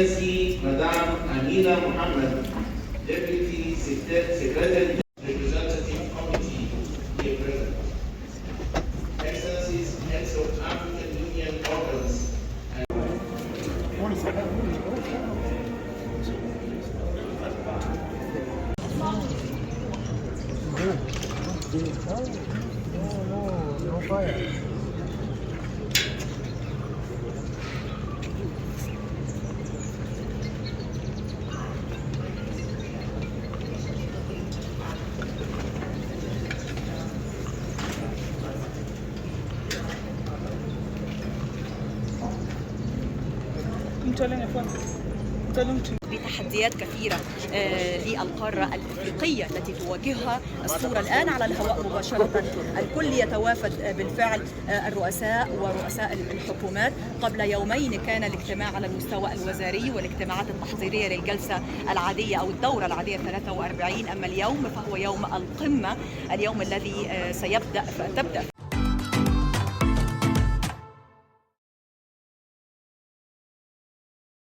Excellency Madame Amina Mohammed, Deputy Secretary Representative Committee, here present. Excellencies, heads of African Union organs, no fire. بتحديات كثيرة للقارة الأفريقية التي تواجهها الصورة الآن على الهواء مباشرة. الكل يتوافد بالفعل، الرؤساء ورؤساء الحكومات. قبل يومين كان الاجتماع على المستوى الوزاري والاجتماعات التحضيرية للجلسة العادية أو الدورة العادية 43. أما اليوم فهو يوم القمة، اليوم الذي تبدأ